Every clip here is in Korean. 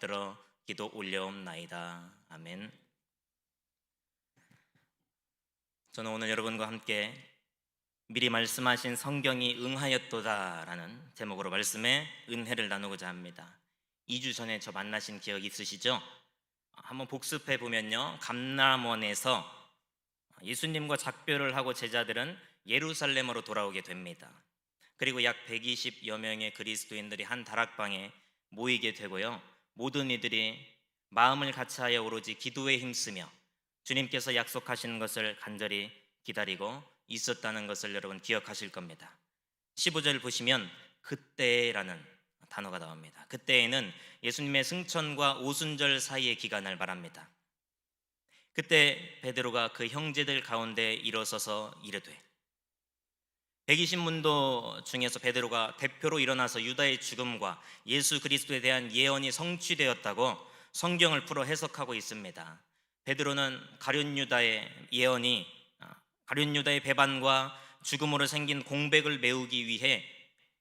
받들어 기도 올려옵나이다. 아멘. 저는 오늘 여러분과 함께 미리 말씀하신 성경이 응하였도다라는 제목으로 말씀의 은혜를 나누고자 합니다. 2주 전에 저 만나신 기억 있으시죠? 한번 복습해 보면요, 감람원에서 예수님과 작별을 하고 제자들은 예루살렘으로 돌아오게 됩니다. 그리고 약 120여 명의 그리스도인들이 한 다락방에 모이게 되고요, 모든 이들이 마음을 같이하여 오로지 기도에 힘쓰며 주님께서 약속하신 것을 간절히 기다리고 있었다는 것을 여러분 기억하실 겁니다. 15절 보시면 그때라는 단어가 나옵니다. 그때에는 예수님의 승천과 오순절 사이의 기간을 말합니다. 그때 베드로가 그 형제들 가운데 일어서서 이르되, 120문도 중에서 베드로가 대표로 일어나서 유다의 죽음과 예수 그리스도에 대한 예언이 성취되었다고 성경을 풀어 해석하고 있습니다. 베드로는 가룟 유다의 배반과 죽음으로 생긴 공백을 메우기 위해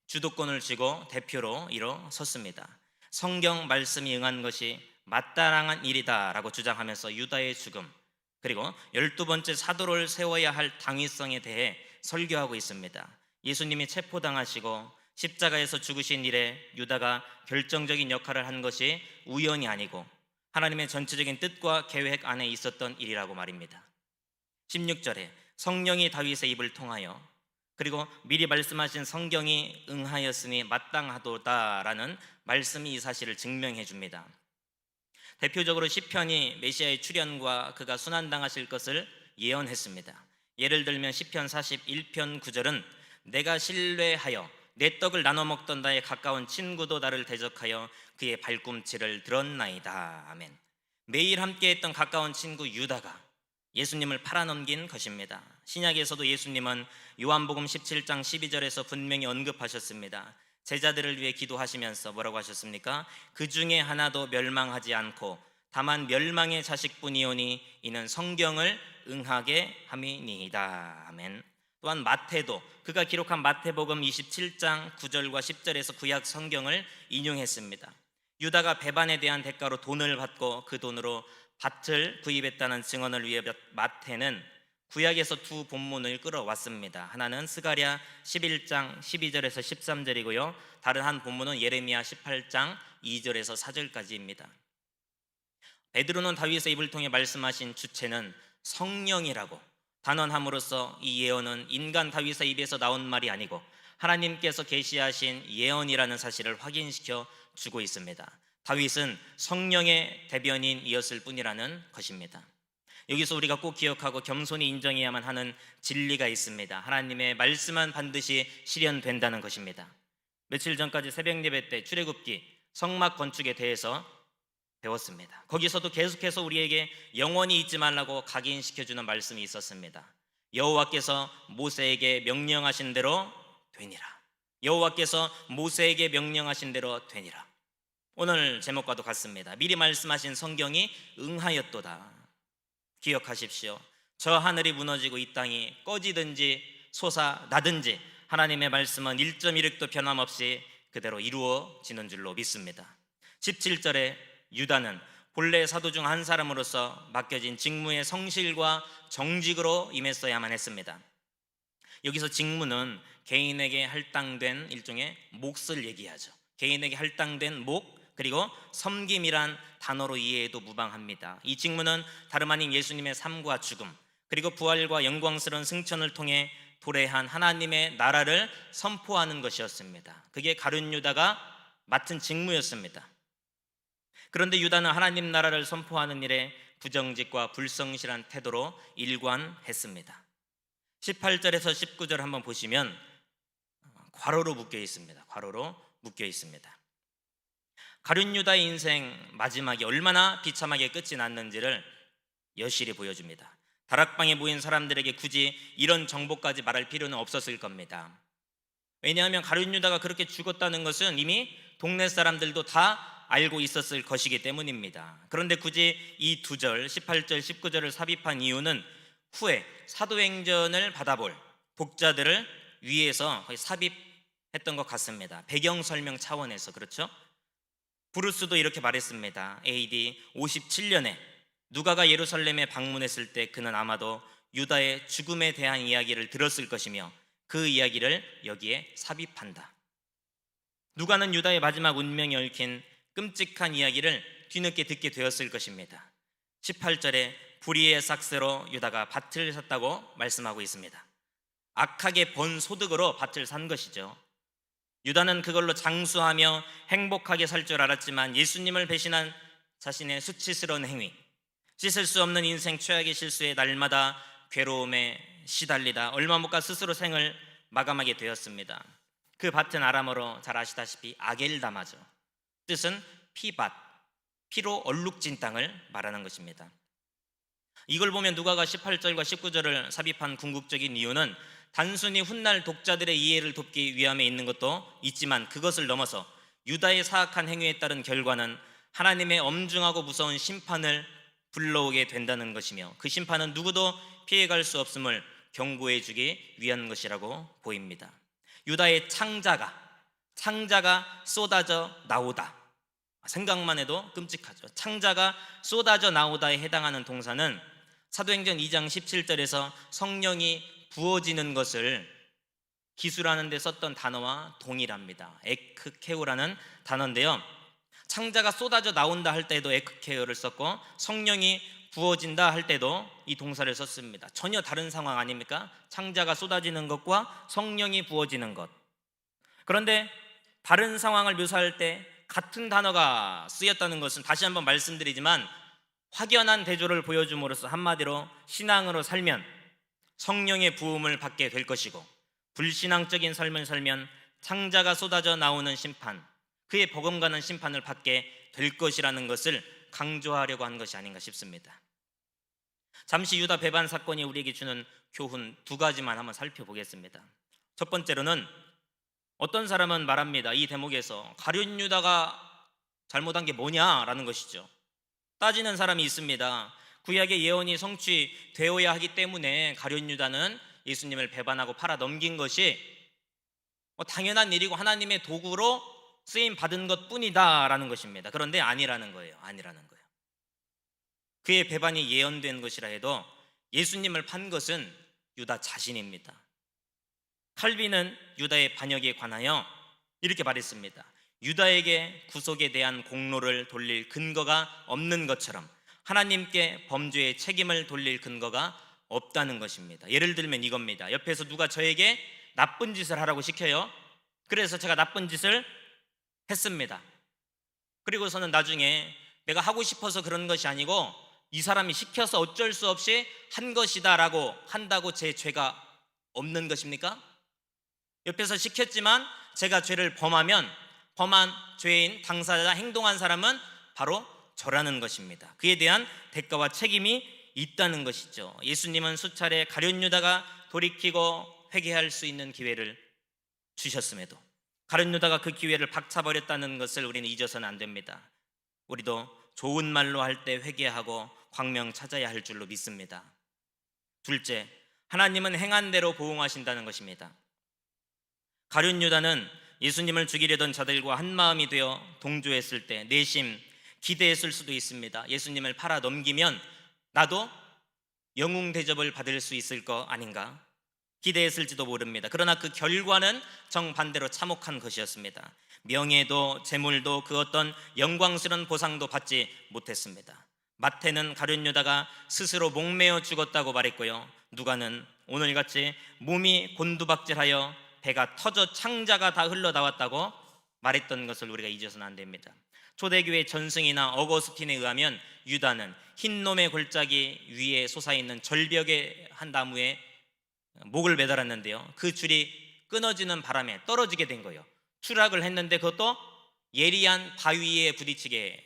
주도권을 쥐고 대표로 일어섰습니다. 성경 말씀이 응한 것이 마땅한 일이다 라고 주장하면서 유다의 죽음, 그리고 12번째 사도를 세워야 할 당위성에 대해 설교하고 있습니다. 예수님이 체포당하시고 십자가에서 죽으신 일에 유다가 결정적인 역할을 한 것이 우연이 아니고 하나님의 전체적인 뜻과 계획 안에 있었던 일이라고 말입니다. 16절에 성령이 다윗의 입을 통하여, 그리고 미리 말씀하신 성경이 응하였으니 마땅하도다라는 말씀이 이 사실을 증명해 줍니다. 대표적으로 시편이 메시아의 출현과 그가 순환당하실 것을 예언했습니다. 예를 들면 시편 41편 9절은 내가 신뢰하여 내 떡을 나눠 먹던 나의 가까운 친구도 나를 대적하여 그의 발꿈치를 들었나이다. 아멘. 매일 함께했던 가까운 친구 유다가 예수님을 팔아넘긴 것입니다. 신약에서도 예수님은 요한복음 17장 12절에서 분명히 언급하셨습니다. 제자들을 위해 기도하시면서 뭐라고 하셨습니까? 그 중에 하나도 멸망하지 않고 다만 멸망의 자식뿐이오니 이는 성경을 응하게 함이니이다. 아멘. 또한 마태도 그가 기록한 마태복음 27장 9절과 10절에서 구약 성경을 인용했습니다. 유다가 배반에 대한 대가로 돈을 받고 그 돈으로 밭을 구입했다는 증언을 위해 마태는 구약에서 두 본문을 끌어왔습니다. 하나는 스가랴 11장 12절에서 13절이고요, 다른 한 본문은 예레미야 18장 2절에서 4절까지입니다. 베드로는 다윗의 입을 통해 말씀하신 주체는 성령이라고 단언함으로써 이 예언은 인간 다윗의 입에서 나온 말이 아니고 하나님께서 계시하신 예언이라는 사실을 확인시켜 주고 있습니다. 다윗은 성령의 대변인이었을 뿐이라는 것입니다. 여기서 우리가 꼭 기억하고 겸손히 인정해야만 하는 진리가 있습니다. 하나님의 말씀은 반드시 실현된다는 것입니다. 며칠 전까지 새벽 예배 때 출애굽기 성막 건축에 대해서 배웠습니다. 거기서도 계속해서 우리에게 영원히 잊지 말라고 각인시켜주는 말씀이 있었습니다. 여호와께서 모세에게 명령하신 대로 되니라. 여호와께서 모세에게 명령하신 대로 되니라. 오늘 제목과도 같습니다. 미리 말씀하신 성경이 응하였도다. 기억하십시오. 저 하늘이 무너지고 이 땅이 꺼지든지 솟아나든지 하나님의 말씀은 1.1획도 변함없이 그대로 이루어지는 줄로 믿습니다. 17절에 유다는 본래 사도 중 한 사람으로서 맡겨진 직무의 성실과 정직으로 임했어야만 했습니다. 여기서 직무는 개인에게 할당된 일종의 몫을 얘기하죠. 개인에게 할당된 목, 그리고 섬김이란 단어로 이해해도 무방합니다. 이 직무는 다름 아닌 예수님의 삶과 죽음, 그리고 부활과 영광스러운 승천을 통해 도래한 하나님의 나라를 선포하는 것이었습니다. 그게 가룟 유다가 맡은 직무였습니다. 그런데 유다는 하나님 나라를 선포하는 일에 부정직과 불성실한 태도로 일관했습니다. 18절에서 19절 한번 보시면 괄호로 묶여 있습니다. 괄호로 묶여 있습니다. 가룟 유다의 인생 마지막이 얼마나 비참하게 끝이 났는지를 여실히 보여줍니다. 다락방에 모인 사람들에게 굳이 이런 정보까지 말할 필요는 없었을 겁니다. 왜냐하면 가룟 유다가 그렇게 죽었다는 것은 이미 동네 사람들도 다 알고 있었을 것이기 때문입니다. 그런데 굳이 이 두 절 18절 19절을 삽입한 이유는 후에 사도행전을 받아볼 독자들을 위해서 거의 삽입했던 것 같습니다. 배경 설명 차원에서. 그렇죠? 브루스도 이렇게 말했습니다. AD 57년에 누가가 예루살렘에 방문했을 때 그는 아마도 유다의 죽음에 대한 이야기를 들었을 것이며 그 이야기를 여기에 삽입한다. 누가는 유다의 마지막 운명이 얽힌 끔찍한 이야기를 뒤늦게 듣게 되었을 것입니다. 18절에 불의의 삭스로 유다가 밭을 샀다고 말씀하고 있습니다. 악하게 번 소득으로 밭을 산 것이죠. 유다는 그걸로 장수하며 행복하게 살 줄 알았지만 예수님을 배신한 자신의 수치스러운 행위, 씻을 수 없는 인생 최악의 실수에 날마다 괴로움에 시달리다 얼마 못 가 스스로 생을 마감하게 되었습니다. 그 밭은 아람어로 잘 아시다시피 아겔다마죠. 뜻은 피밭, 피로 얼룩진 땅을 말하는 것입니다. 이걸 보면 누가가 18절과 19절을 삽입한 궁극적인 이유는 단순히 훗날 독자들의 이해를 돕기 위함에 있는 것도 있지만 그것을 넘어서 유다의 사악한 행위에 따른 결과는 하나님의 엄중하고 무서운 심판을 불러오게 된다는 것이며 그 심판은 누구도 피해갈 수 없음을 경고해 주기 위한 것이라고 보입니다. 유다의 창자가 쏟아져 나오다. 생각만 해도 끔찍하죠. 창자가 쏟아져 나오다에 해당하는 동사는 사도행전 2장 17절에서 성령이 부어지는 것을 기술하는 데 썼던 단어와 동일합니다. 에크케오라는 단어인데요, 창자가 쏟아져 나온다 할 때도 에크케오를 썼고 성령이 부어진다 할 때도 이 동사를 썼습니다. 전혀 다른 상황 아닙니까? 창자가 쏟아지는 것과 성령이 부어지는 것. 그런데 다른 상황을 묘사할 때 같은 단어가 쓰였다는 것은 다시 한번 말씀드리지만 확연한 대조를 보여줌으로써 한마디로 신앙으로 살면 성령의 부음을 받게 될 것이고 불신앙적인 삶을 살면 창자가 쏟아져 나오는 심판, 그의 버금가는 심판을 받게 될 것이라는 것을 강조하려고 한 것이 아닌가 싶습니다. 잠시 유다 배반 사건이 우리에게 주는 교훈 두 가지만 한번 살펴보겠습니다. 첫 번째로는 어떤 사람은 말합니다. 이 대목에서 가룟 유다가 잘못한 게 뭐냐라는 것이죠. 따지는 사람이 있습니다. 구약의 예언이 성취되어야 하기 때문에 가룟 유다는 예수님을 배반하고 팔아 넘긴 것이 당연한 일이고 하나님의 도구로 쓰임 받은 것뿐이다라는 것입니다. 그런데 아니라는 거예요. 그의 배반이 예언된 것이라 해도 예수님을 판 것은 유다 자신입니다. 칼빈은 유다의 반역에 관하여 이렇게 말했습니다. 유다에게 구속에 대한 공로를 돌릴 근거가 없는 것처럼 하나님께 범죄의 책임을 돌릴 근거가 없다는 것입니다. 예를 들면 이겁니다. 옆에서 누가 저에게 나쁜 짓을 하라고 시켜요. 그래서 제가 나쁜 짓을 했습니다. 그리고서는 나중에 내가 하고 싶어서 그런 것이 아니고 이 사람이 시켜서 어쩔 수 없이 한 것이다 라고 한다고 제 죄가 없는 것입니까? 옆에서 시켰지만 제가 죄를 범하면 범한 죄인 당사자 행동한 사람은 바로 저라는 것입니다. 그에 대한 대가와 책임이 있다는 것이죠. 예수님은 수차례 가룟 유다가 돌이키고 회개할 수 있는 기회를 주셨음에도 가룟 유다가 그 기회를 박차버렸다는 것을 우리는 잊어서는 안 됩니다. 우리도 좋은 말로 할 때 회개하고 광명 찾아야 할 줄로 믿습니다. 둘째, 하나님은 행한 대로 보응하신다는 것입니다. 가룟 유다는 예수님을 죽이려던 자들과 한마음이 되어 동조했을 때 내심 기대했을 수도 있습니다. 예수님을 팔아 넘기면 나도 영웅 대접을 받을 수 있을 거 아닌가 기대했을지도 모릅니다. 그러나 그 결과는 정반대로 참혹한 것이었습니다. 명예도 재물도 그 어떤 영광스러운 보상도 받지 못했습니다. 마태는 가룟 유다가 스스로 목매어 죽었다고 말했고요, 누가는 오늘같이 몸이 곤두박질하여 배가 터져 창자가 다 흘러나왔다고 말했던 것을 우리가 잊어서는 안 됩니다. 초대교회 전승이나 어거스틴에 의하면 유다는 흰놈의 골짜기 위에 솟아있는 절벽의 한 나무에 목을 매달았는데요, 그 줄이 끊어지는 바람에 떨어지게 된 거예요. 추락을 했는데 그것도 예리한 바위에 부딪히게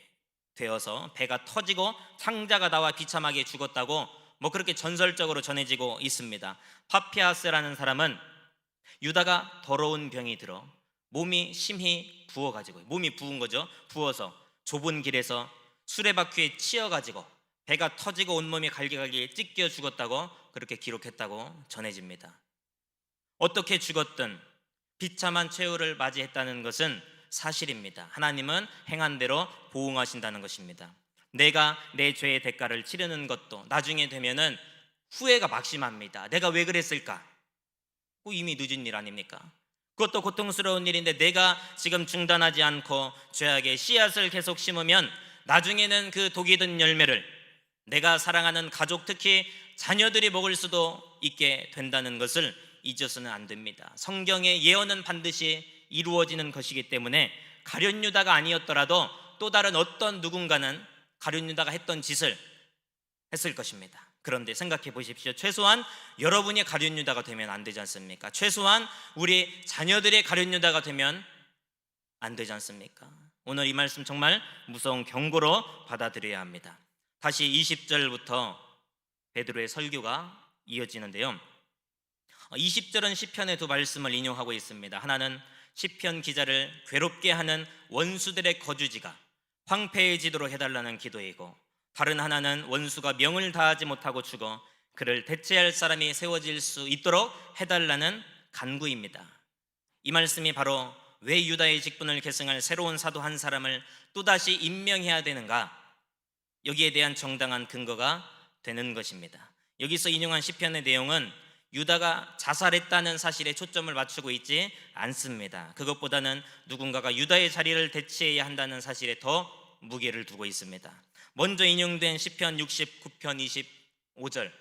되어서 배가 터지고 창자가 나와 비참하게 죽었다고 그렇게 전설적으로 전해지고 있습니다. 파피아스라는 사람은 유다가 더러운 병이 들어 몸이 심히 부어가지고, 몸이 부은 거죠. 부어서 좁은 길에서 수레바퀴에 치여가지고 배가 터지고 온몸이 갈기갈기 찢겨 죽었다고 그렇게 기록했다고 전해집니다. 어떻게 죽었든 비참한 최후를 맞이했다는 것은 사실입니다. 하나님은 행한 대로 보응하신다는 것입니다. 내가 내 죄의 대가를 치르는 것도 나중에 되면은 후회가 막심합니다. 내가 왜 그랬을까? 이미 늦은 일 아닙니까? 그것도 고통스러운 일인데 내가 지금 중단하지 않고 죄악의 씨앗을 계속 심으면 나중에는 그 독이 든 열매를 내가 사랑하는 가족, 특히 자녀들이 먹을 수도 있게 된다는 것을 잊어서는 안 됩니다. 성경의 예언은 반드시 이루어지는 것이기 때문에 가룟 유다가 아니었더라도 또 다른 어떤 누군가는 가룟 유다가 했던 짓을 했을 것입니다. 그런데 생각해 보십시오. 최소한 여러분이 가룟 유다가 되면 안 되지 않습니까? 최소한 우리 자녀들의 가룟 유다가 되면 안 되지 않습니까? 오늘 이 말씀 정말 무서운 경고로 받아들여야 합니다. 다시 20절부터 베드로의 설교가 이어지는데요, 20절은 시편의 두 말씀을 인용하고 있습니다. 하나는 시편 기자를 괴롭게 하는 원수들의 거주지가 황폐해지도록 해달라는 기도이고, 다른 하나는 원수가 명을 다하지 못하고 죽어 그를 대체할 사람이 세워질 수 있도록 해달라는 간구입니다. 이 말씀이 바로 왜 유다의 직분을 계승할 새로운 사도 한 사람을 또다시 임명해야 되는가, 여기에 대한 정당한 근거가 되는 것입니다. 여기서 인용한 시편의 내용은 유다가 자살했다는 사실에 초점을 맞추고 있지 않습니다. 그것보다는 누군가가 유다의 자리를 대체해야 한다는 사실에 더 무게를 두고 있습니다. 먼저 인용된 시편 69편 25절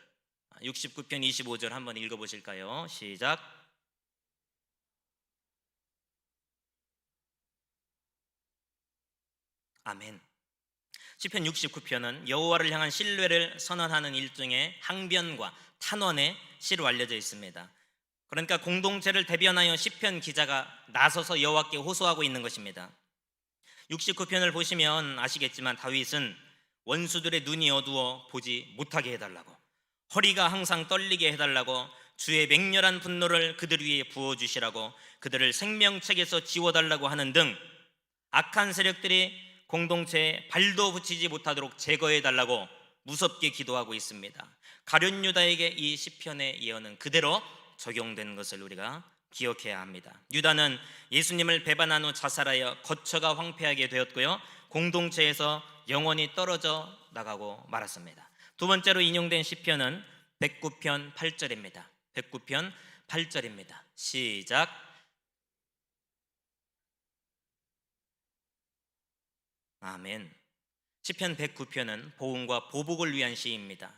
69편 25절 한번 읽어보실까요? 시작. 아멘. 시편 69편은 여호와를 향한 신뢰를 선언하는 일종의 항변과 탄원의 시로 알려져 있습니다. 그러니까 공동체를 대변하여 시편 기자가 나서서 여호와께 호소하고 있는 것입니다. 69편을 보시면 아시겠지만 다윗은 원수들의 눈이 어두워 보지 못하게 해달라고, 허리가 항상 떨리게 해달라고, 주의 맹렬한 분노를 그들 위에 부어주시라고, 그들을 생명책에서 지워달라고 하는 등 악한 세력들이 공동체에 발도 붙이지 못하도록 제거해달라고 무섭게 기도하고 있습니다. 가룟 유다에게 이 시편의 예언은 그대로 적용된 것을 우리가 기억해야 합니다. 유다는 예수님을 배반한 후 자살하여 거처가 황폐하게 되었고요, 공동체에서 영원히 떨어져 나가고 말았습니다. 두 번째로 인용된 시편은 109편 8절입니다. 109편 8절입니다. 시작. 아멘. 시편 109편은 보응과 보복을 위한 시입니다.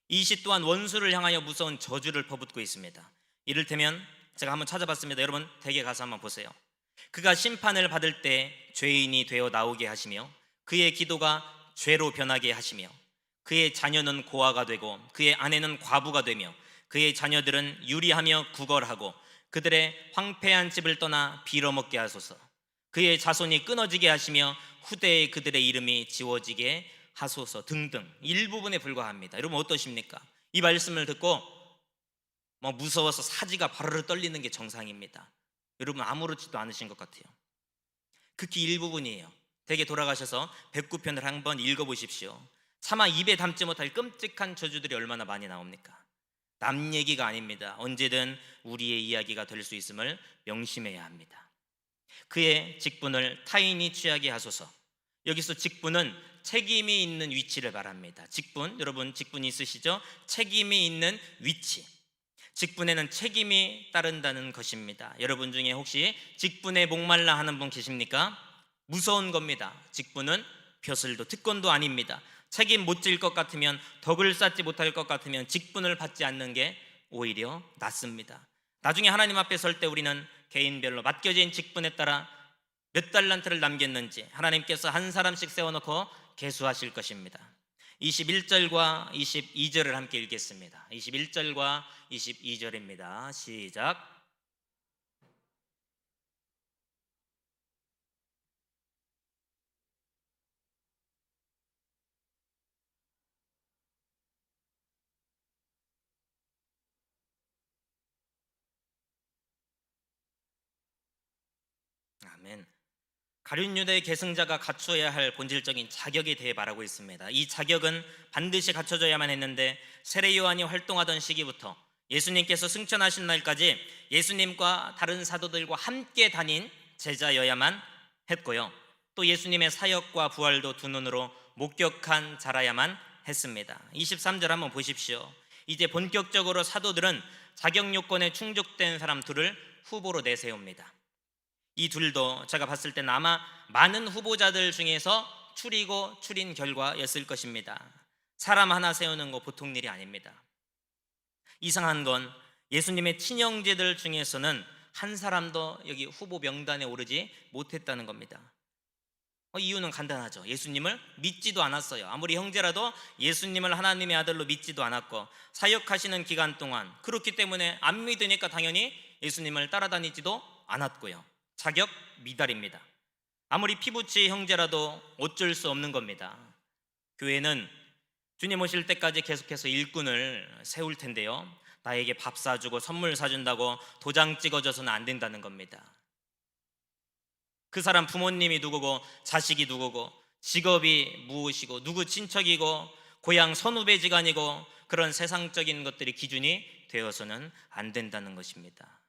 이 시 또한 원수를 향하여 무서운 저주를 퍼붓고 있습니다. 이를테면 제가 한번 찾아봤습니다. 여러분 댁에 가서 한번 보세요. 그가 심판을 받을 때 죄인이 되어 나오게 하시며 그의 기도가 죄로 변하게 하시며 그의 자녀는 고아가 되고 그의 아내는 과부가 되며 그의 자녀들은 유리하며 구걸하고 그들의 황폐한 집을 떠나 빌어먹게 하소서. 그의 자손이 끊어지게 하시며 후대에 그들의 이름이 지워지게 하소서 등등 일부분에 불과합니다. 여러분 어떠십니까? 이 말씀을 듣고 무서워서 사지가 바르르 떨리는 게 정상입니다. 여러분 아무렇지도 않으신 것 같아요. 극히 일부분이에요. 댁에 돌아가셔서 109편을 한번 읽어보십시오. 차마 입에 담지 못할 끔찍한 저주들이 얼마나 많이 나옵니까? 남 얘기가 아닙니다. 언제든 우리의 이야기가 될 수 있음을 명심해야 합니다. 그의 직분을 타인이 취하게 하소서. 여기서 직분은 책임이 있는 위치를 말합니다. 직분, 여러분 직분 있으시죠? 책임이 있는 위치. 직분에는 책임이 따른다는 것입니다. 여러분 중에 혹시 직분에 목말라 하는 분 계십니까? 무서운 겁니다. 직분은 벼슬도 특권도 아닙니다. 책임 못 질 것 같으면, 덕을 쌓지 못할 것 같으면 직분을 받지 않는 게 오히려 낫습니다. 나중에 하나님 앞에 설 때 우리는 개인별로 맡겨진 직분에 따라 몇 달란트를 남겼는지 하나님께서 한 사람씩 세워놓고 계수하실 것입니다. 21절과 22절을 함께 읽겠습니다. 21절과 22절입니다. 시작. 아멘. 가룟 유다의 계승자가 갖추어야 할 본질적인 자격에 대해 말하고 있습니다. 이 자격은 반드시 갖춰져야만 했는데 세례 요한이 활동하던 시기부터 예수님께서 승천하신 날까지 예수님과 다른 사도들과 함께 다닌 제자여야만 했고요. 또 예수님의 사역과 부활도 두 눈으로 목격한 자라야만 했습니다. 23절 한번 보십시오. 이제 본격적으로 사도들은 자격 요건에 충족된 사람 둘을 후보로 내세웁니다. 이 둘도 제가 봤을 때는 아마 많은 후보자들 중에서 추린 결과였을 것입니다. 사람 하나 세우는 거 보통 일이 아닙니다. 이상한 건 예수님의 친형제들 중에서는 한 사람도 여기 후보 명단에 오르지 못했다는 겁니다. 이유는 간단하죠. 예수님을 믿지도 않았어요. 아무리 형제라도 예수님을 하나님의 아들로 믿지도 않았고, 사역하시는 기간 동안 그렇기 때문에 안 믿으니까 당연히 예수님을 따라다니지도 않았고요. 자격 미달입니다. 아무리 피부치 형제라도 어쩔 수 없는 겁니다. 교회는 주님 오실 때까지 계속해서 일꾼을 세울 텐데요, 나에게 밥 사주고 선물 사준다고 도장 찍어줘서는 안 된다는 겁니다. 그 사람 부모님이 누구고 자식이 누구고 직업이 무엇이고 누구 친척이고 고향 선후배지간이고 그런 세상적인 것들이 기준이 되어서는 안 된다는 것입니다.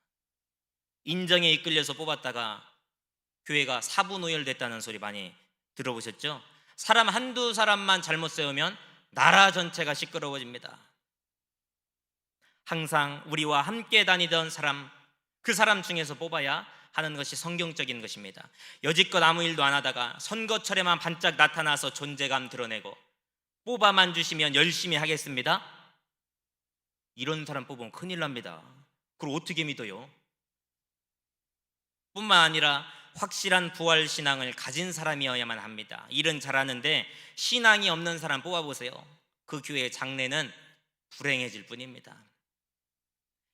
인정에 이끌려서 뽑았다가 교회가 사분오열됐다는 소리 많이 들어보셨죠? 사람 한두 사람만 잘못 세우면 나라 전체가 시끄러워집니다. 항상 우리와 함께 다니던 사람, 그 사람 중에서 뽑아야 하는 것이 성경적인 것입니다. 여지껏 아무 일도 안 하다가 선거철에만 반짝 나타나서 존재감 드러내고 뽑아만 주시면 열심히 하겠습니다, 이런 사람 뽑으면 큰일 납니다. 그걸 어떻게 믿어요? 뿐만 아니라 확실한 부활 신앙을 가진 사람이어야만 합니다. 일은 잘하는데 신앙이 없는 사람 뽑아보세요. 그 교회의 장래는 불행해질 뿐입니다.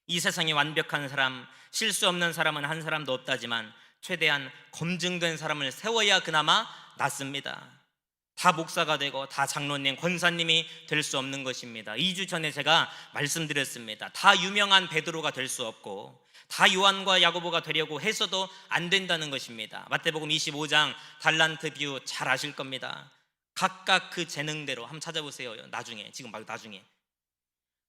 이 세상에 완벽한 사람, 실수 없는 사람은 한 사람도 없다지만 최대한 검증된 사람을 세워야 그나마 낫습니다. 다 목사가 되고 다 장로님, 권사님이 될 수 없는 것입니다. 2주 전에 제가 말씀드렸습니다. 다 유명한 베드로가 될 수 없고 다 요한과 야고보가 되려고 해서도 안 된다는 것입니다. 마태복음 25장 달란트 비유 잘 아실 겁니다. 각각 그 재능대로 한번 찾아보세요. 나중에, 지금 막 나중에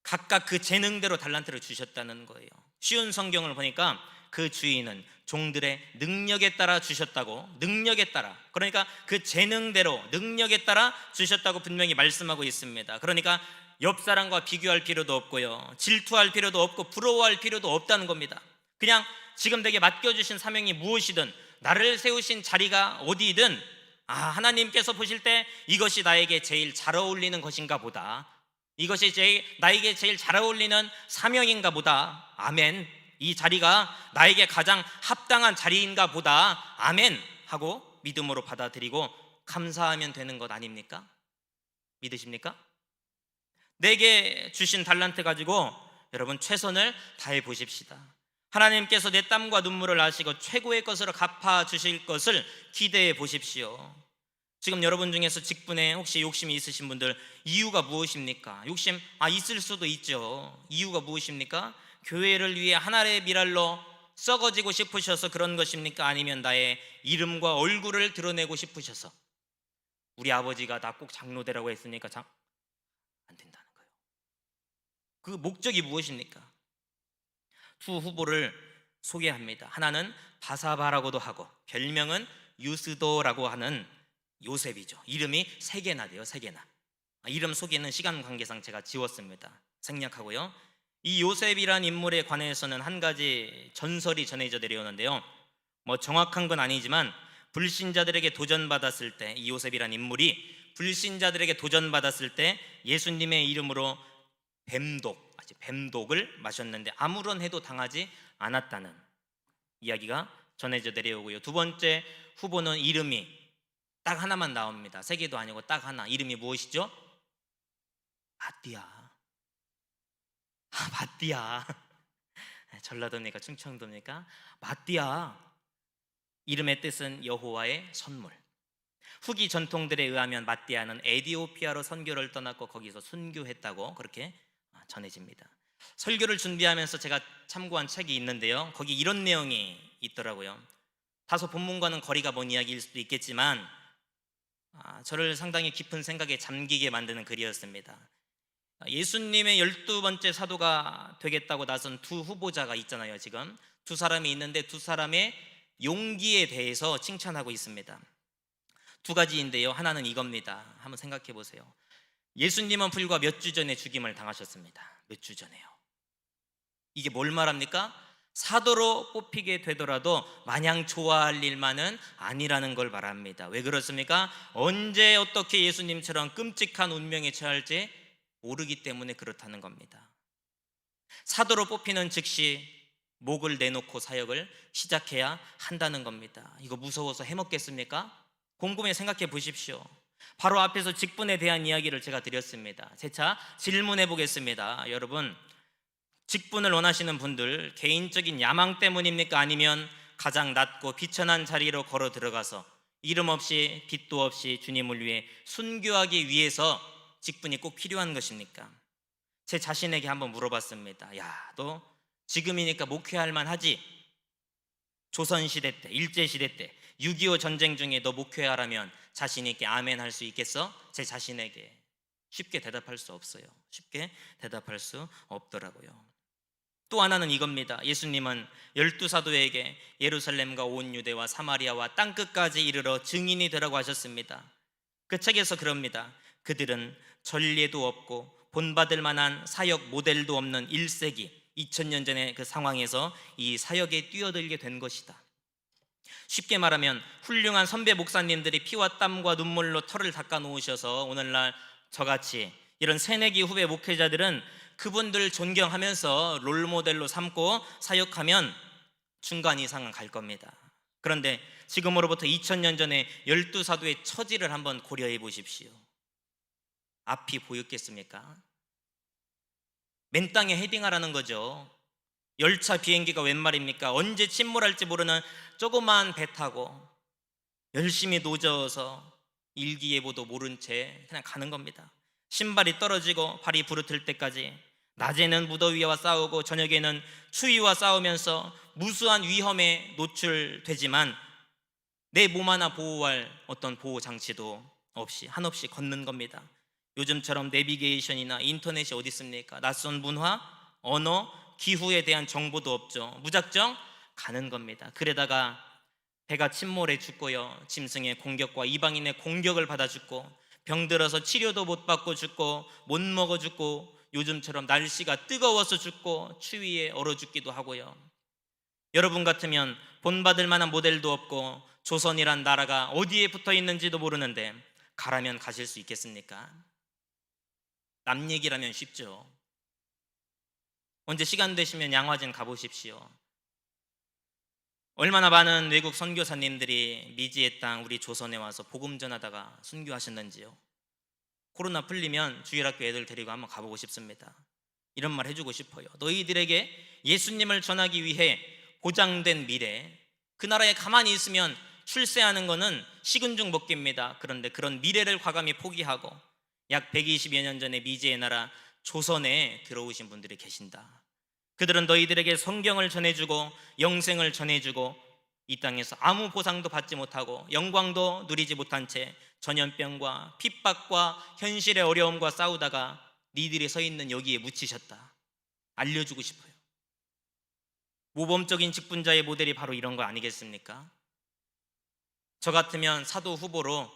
각각 그 재능대로 달란트를 주셨다는 거예요. 쉬운 성경을 보니까 그 주인은 종들의 능력에 따라 주셨다고, 능력에 따라, 그러니까 그 재능대로 능력에 따라 주셨다고 분명히 말씀하고 있습니다. 그러니까 옆 사람과 비교할 필요도 없고요, 질투할 필요도 없고 부러워할 필요도 없다는 겁니다. 그냥 지금 내게 맡겨주신 사명이 무엇이든, 나를 세우신 자리가 어디든 하나님께서 보실 때 이것이 나에게 제일 잘 어울리는 것인가 보다, 이것이 나에게 제일 잘 어울리는 사명인가 보다, 아멘, 이 자리가 나에게 가장 합당한 자리인가 보다, 아멘 하고 믿음으로 받아들이고 감사하면 되는 것 아닙니까? 믿으십니까? 내게 주신 달란트 가지고 여러분 최선을 다해 보십시다. 하나님께서 내 땀과 눈물을 아시고 최고의 것으로 갚아 주실 것을 기대해 보십시오. 지금 여러분 중에서 직분에 혹시 욕심이 있으신 분들, 이유가 무엇입니까? 욕심 있을 수도 있죠. 이유가 무엇입니까? 교회를 위해 하나의 미랄로 썩어지고 싶으셔서 그런 것입니까? 아니면 나의 이름과 얼굴을 드러내고 싶으셔서? 우리 아버지가 나 꼭 장로되라고 했으니까 안 된다는 거예요. 그 목적이 무엇입니까? 두 후보를 소개합니다. 하나는 바사바라고도 하고 별명은 유스도라고 하는 요셉이죠. 이름이 세 개나 돼요. 세 개나. 이름 소개는 시간 관계상 제가 지웠습니다. 생략하고요. 이 요셉이란 인물에 관해서는 한 가지 전설이 전해져 내려오는데요, 정확한 건 아니지만 불신자들에게 도전받았을 때, 이 요셉이란 인물이 불신자들에게 도전받았을 때 예수님의 이름으로 뱀독을 마셨는데 아무런 해도 당하지 않았다는 이야기가 전해져 내려오고요. 두 번째 후보는 이름이 딱 하나만 나옵니다. 세 개도 아니고 딱 하나. 이름이 무엇이죠? 마띠아. 마띠아. 전라도입니까? 충청도입니까? 마띠아. 이름의 뜻은 여호와의 선물. 후기 전통들에 의하면 마띠아는 에디오피아로 선교를 떠났고 거기서 순교했다고 그렇게 전해집니다. 설교를 준비하면서 제가 참고한 책이 있는데요, 거기 이런 내용이 있더라고요. 다소 본문과는 거리가 먼 이야기일 수도 있겠지만 저를 상당히 깊은 생각에 잠기게 만드는 글이었습니다. 예수님의 12번째 사도가 되겠다고 나선 두 후보자가 있잖아요. 지금 두 사람이 있는데 두 사람의 용기에 대해서 칭찬하고 있습니다. 두 가지인데요. 하나는 이겁니다. 한번 생각해 보세요. 예수님은 불과 몇 주 전에 죽임을 당하셨습니다. 몇 주 전에요. 이게 뭘 말합니까? 사도로 뽑히게 되더라도 마냥 좋아할 일만은 아니라는 걸 말합니다. 왜 그렇습니까? 언제 어떻게 예수님처럼 끔찍한 운명에 처할지 모르기 때문에 그렇다는 겁니다. 사도로 뽑히는 즉시 목을 내놓고 사역을 시작해야 한다는 겁니다. 이거 무서워서 해먹겠습니까? 곰곰이 생각해 보십시오. 바로 앞에서 직분에 대한 이야기를 제가 드렸습니다. 재차 질문해 보겠습니다. 여러분, 직분을 원하시는 분들 개인적인 야망 때문입니까? 아니면 가장 낮고 비천한 자리로 걸어 들어가서 이름 없이 빚도 없이 주님을 위해 순교하기 위해서 직분이 꼭 필요한 것입니까? 제 자신에게 한번 물어봤습니다. 야, 너 지금이니까 목회할 만하지? 조선시대 때, 일제시대 때 6.25 전쟁 중에 너 목회하라면 자신 있게 아멘 할 수 있겠어? 제 자신에게 쉽게 대답할 수 없어요. 쉽게 대답할 수 없더라고요. 또 하나는 이겁니다. 예수님은 12사도에게 예루살렘과 온 유대와 사마리아와 땅끝까지 이르러 증인이 되라고 하셨습니다. 그 책에서 그럽니다. 그들은 전례도 없고 본받을 만한 사역 모델도 없는 1세기 2000년 전의 그 상황에서 이 사역에 뛰어들게 된 것이다. 쉽게 말하면 훌륭한 선배 목사님들이 피와 땀과 눈물로 털을 닦아 놓으셔서 오늘날 저같이 이런 새내기 후배 목회자들은 그분들 존경하면서 롤모델로 삼고 사역하면 중간 이상은 갈 겁니다. 그런데 지금으로부터 2000년 전에 12사도의 처지를 한번 고려해 보십시오. 앞이 보였겠습니까? 맨 땅에 헤딩하라는 거죠. 열차 비행기가 웬 말입니까? 언제 침몰할지 모르는 조그만 배 타고 열심히 노져서 일기예보도 모른 채 그냥 가는 겁니다. 신발이 떨어지고 발이 부르틀 때까지 낮에는 무더위와 싸우고 저녁에는 추위와 싸우면서 무수한 위험에 노출되지만 내 몸 하나 보호할 어떤 보호 장치도 없이 한없이 걷는 겁니다. 요즘처럼 내비게이션이나 인터넷이 어디 있습니까? 낯선 문화, 언어, 기후에 대한 정보도 없죠. 무작정 가는 겁니다. 그러다가 배가 침몰해 죽고요, 짐승의 공격과 이방인의 공격을 받아 죽고 병들어서 치료도 못 받고 죽고 못 먹어 죽고 요즘처럼 날씨가 뜨거워서 죽고 추위에 얼어 죽기도 하고요. 여러분 같으면 본받을 만한 모델도 없고 조선이란 나라가 어디에 붙어 있는지도 모르는데 가라면 가실 수 있겠습니까? 남 얘기라면 쉽죠. 언제 시간 되시면 양화진 가보십시오. 얼마나 많은 외국 선교사님들이 미지의 땅 우리 조선에 와서 복음 전하다가 순교하셨는지요. 코로나 풀리면 주일학교 애들 데리고 한번 가보고 싶습니다. 이런 말 해주고 싶어요. 너희들에게 예수님을 전하기 위해 보장된 미래, 그 나라에 가만히 있으면 출세하는 것은 식은 죽 먹기입니다. 그런데 그런 미래를 과감히 포기하고 약 120여 년 전에 미지의 나라 조선에 들어오신 분들이 계신다. 그들은 너희들에게 성경을 전해주고 영생을 전해주고 이 땅에서 아무 보상도 받지 못하고 영광도 누리지 못한 채 전염병과 핍박과 현실의 어려움과 싸우다가 니들이 서 있는 여기에 묻히셨다. 알려주고 싶어요. 모범적인 직분자의 모델이 바로 이런 거 아니겠습니까? 저 같으면 사도 후보로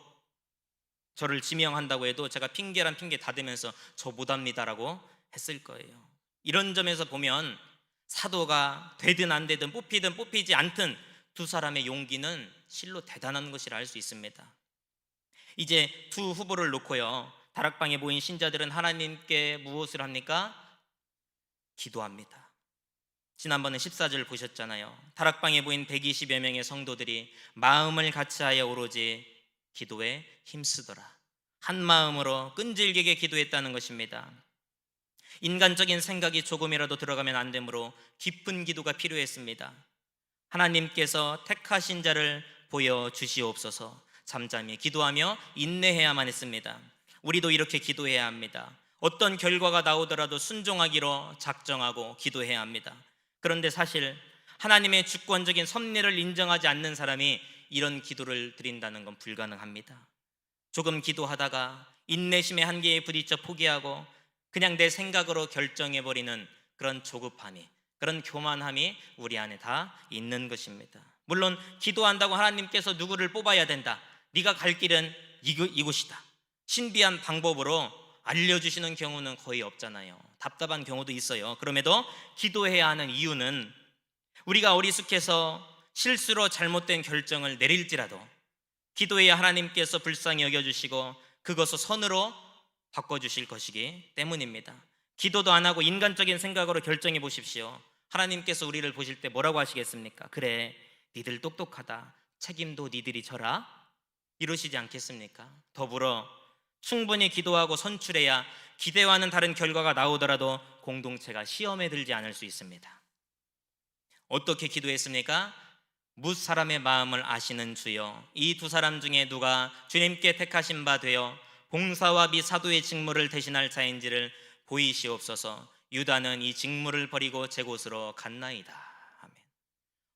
저를 지명한다고 해도 제가 핑계란 핑계 다 대면서 저 못합니다라고 했을 거예요. 이런 점에서 보면 사도가 되든 안 되든 뽑히든 뽑히지 않든 두 사람의 용기는 실로 대단한 것이라 할 수 있습니다. 이제 두 후보를 놓고요, 다락방에 모인 신자들은 하나님께 무엇을 합니까? 기도합니다. 지난번에 14절 보셨잖아요. 다락방에 모인 120여 명의 성도들이 마음을 같이하여 오로지 기도에 힘쓰더라. 한 마음으로 끈질기게 기도했다는 것입니다. 인간적인 생각이 조금이라도 들어가면 안 되므로 깊은 기도가 필요했습니다. 하나님께서 택하신 자를 보여주시옵소서. 잠잠히 기도하며 인내해야만 했습니다. 우리도 이렇게 기도해야 합니다. 어떤 결과가 나오더라도 순종하기로 작정하고 기도해야 합니다. 그런데 사실 하나님의 주권적인 섭리를 인정하지 않는 사람이 이런 기도를 드린다는 건 불가능합니다. 조금 기도하다가 인내심의 한계에 부딪혀 포기하고 그냥 내 생각으로 결정해버리는 그런 조급함이, 그런 교만함이 우리 안에 다 있는 것입니다. 물론 기도한다고 하나님께서 누구를 뽑아야 된다, 네가 갈 길은 이곳이다, 신비한 방법으로 알려주시는 경우는 거의 없잖아요. 답답한 경우도 있어요. 그럼에도 기도해야 하는 이유는 우리가 어리숙해서 실수로 잘못된 결정을 내릴지라도 기도해야 하나님께서 불쌍히 여겨주시고 그것을 선으로 바꿔주실 것이기 때문입니다. 기도도 안 하고 인간적인 생각으로 결정해 보십시오. 하나님께서 우리를 보실 때 뭐라고 하시겠습니까? 그래, 니들 똑똑하다, 책임도 니들이 져라, 이러시지 않겠습니까? 더불어 충분히 기도하고 선출해야 기대와는 다른 결과가 나오더라도 공동체가 시험에 들지 않을 수 있습니다. 어떻게 기도했습니까? 뭇 사람의 마음을 아시는 주여, 이 두 사람 중에 누가 주님께 택하신 바 되어 봉사와 미 사도의 직무를 대신할 자인지를 보이시옵소서. 유다는 이 직무를 버리고 제 곳으로 갔나이다. 아멘.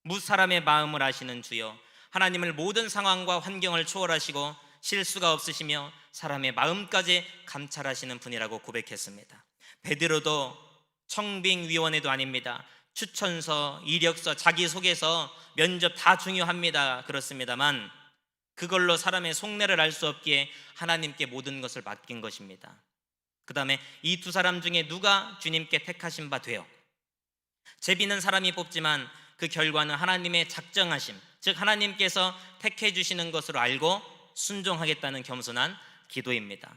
뭇 사람의 마음을 아시는 주여, 하나님을 모든 상황과 환경을 초월하시고 실수가 없으시며 사람의 마음까지 감찰하시는 분이라고 고백했습니다. 베드로도 청빙위원회도 아닙니다. 추천서, 이력서, 자기소개서, 면접 다 중요합니다. 그렇습니다만 그걸로 사람의 속내를 알 수 없기에 하나님께 모든 것을 맡긴 것입니다. 그 다음에 이 두 사람 중에 누가 주님께 택하신 바 되어, 제비는 사람이 뽑지만 그 결과는 하나님의 작정하심, 즉 하나님께서 택해 주시는 것으로 알고 순종하겠다는 겸손한 기도입니다.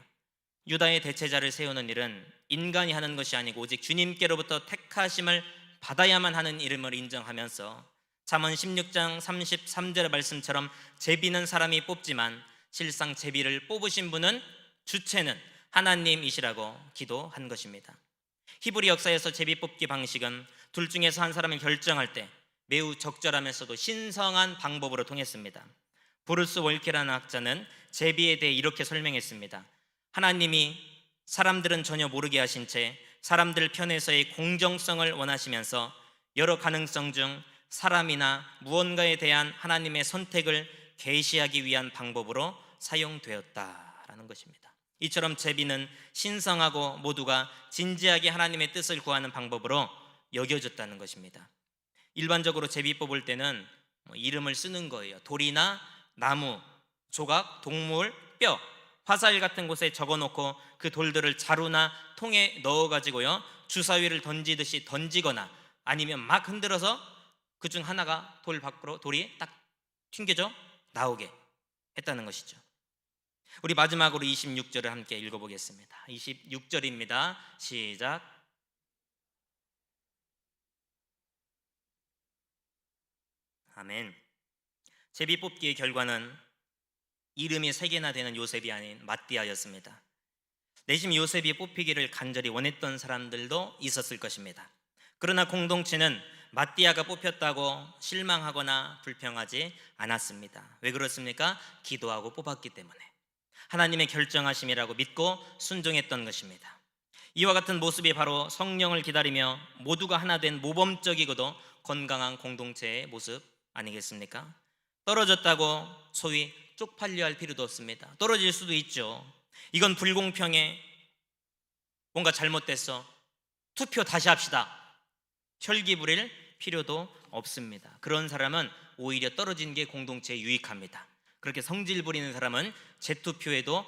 유다의 대체자를 세우는 일은 인간이 하는 것이 아니고 오직 주님께로부터 택하심을 받아야만 하는 이름을 인정하면서 잠언 16장 33절의 말씀처럼 제비는 사람이 뽑지만 실상 제비를 뽑으신 분은, 주체는 하나님이시라고 기도한 것입니다. 히브리 역사에서 제비 뽑기 방식은 둘 중에서 한 사람을 결정할 때 매우 적절하면서도 신성한 방법으로 통했습니다. 브루스 월케라는 학자는 제비에 대해 이렇게 설명했습니다. 하나님이 사람들은 전혀 모르게 하신 채 사람들 편에서의 공정성을 원하시면서 여러 가능성 중 사람이나 무언가에 대한 하나님의 선택을 계시하기 위한 방법으로 사용되었다라는 것입니다. 이처럼 제비는 신성하고 모두가 진지하게 하나님의 뜻을 구하는 방법으로 여겨졌다는 것입니다. 일반적으로 제비 뽑을 때는 이름을 쓰는 거예요. 돌이나 나무, 조각, 동물, 뼈, 화살 같은 곳에 적어놓고 그 돌들을 자루나 통에 넣어가지고요, 주사위를 던지듯이 던지거나 아니면 막 흔들어서 그 중 하나가 돌 밖으로, 돌이 딱 튕겨져 나오게 했다는 것이죠. 우리 마지막으로 26절을 함께 읽어보겠습니다. 26절입니다. 시작. 아멘. 제비 뽑기의 결과는 이름이 3개나 되는 요셉이 아닌 마띠아였습니다. 내심 요셉이 뽑히기를 간절히 원했던 사람들도 있었을 것입니다. 그러나 공동체는 마띠아가 뽑혔다고 실망하거나 불평하지 않았습니다. 왜 그렇습니까? 기도하고 뽑았기 때문에, 하나님의 결정하심이라고 믿고 순종했던 것입니다. 이와 같은 모습이 바로 성령을 기다리며 모두가 하나 된 모범적이고도 건강한 공동체의 모습 아니겠습니까? 떨어졌다고 소위 쪽팔려 할 필요도 없습니다. 떨어질 수도 있죠. 이건 불공평해, 뭔가 잘못됐어, 투표 다시 합시다, 혈기 부릴 필요도 없습니다. 그런 사람은 오히려 떨어진 게 공동체에 유익합니다. 그렇게 성질 부리는 사람은 재투표에도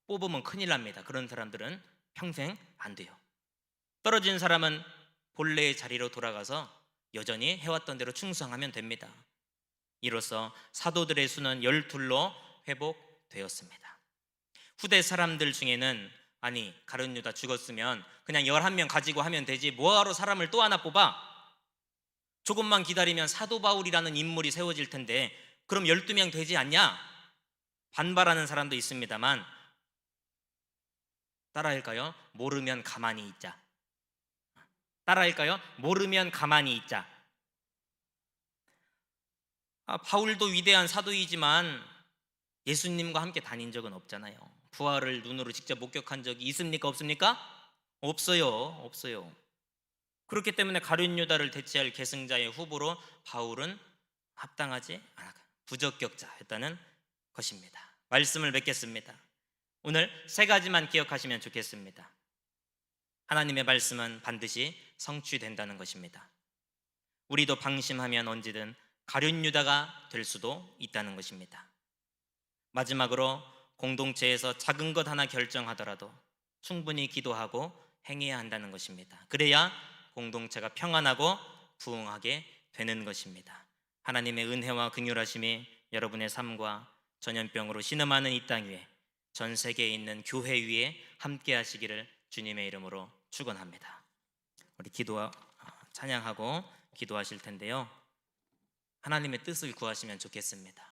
뽑으면 큰일 납니다. 그런 사람들은 평생 안 돼요. 떨어진 사람은 본래의 자리로 돌아가서 여전히 해왔던 대로 충성하면 됩니다. 이로써 사도들의 수는 12로 회복되었습니다. 후대 사람들 중에는 아니, 가룟 유다 죽었으면 그냥 11명 가지고 하면 되지, 뭐하러 사람을 또 하나 뽑아? 조금만 기다리면 사도 바울이라는 인물이 세워질 텐데 그럼 12명 되지 않냐? 반발하는 사람도 있습니다만 따라할까요? 모르면 가만히 있자. 따라할까요? 모르면 가만히 있자. 바울도 위대한 사도이지만 예수님과 함께 다닌 적은 없잖아요. 부활을 눈으로 직접 목격한 적이 있습니까? 없습니까? 없어요. 그렇기 때문에 가룟 유다를 대체할 계승자의 후보로 바울은 합당하지 않아, 부적격자였다는 것입니다. 말씀을 맺겠습니다. 오늘 3가지만 기억하시면 좋겠습니다. 하나님의 말씀은 반드시 성취된다는 것입니다. 우리도 방심하면 언제든 가룟 유다가 될 수도 있다는 것입니다. 마지막으로 공동체에서 작은 것 하나 결정하더라도 충분히 기도하고 행해야 한다는 것입니다. 그래야 공동체가 평안하고 부흥하게 되는 것입니다. 하나님의 은혜와 긍휼하심이 여러분의 삶과 전염병으로 신음하는 이 땅 위에, 전 세계에 있는 교회 위에 함께 하시기를 주님의 이름으로 축원합니다. 우리 찬양하고 기도하실 텐데요. 하나님의 뜻을 구하시면 좋겠습니다.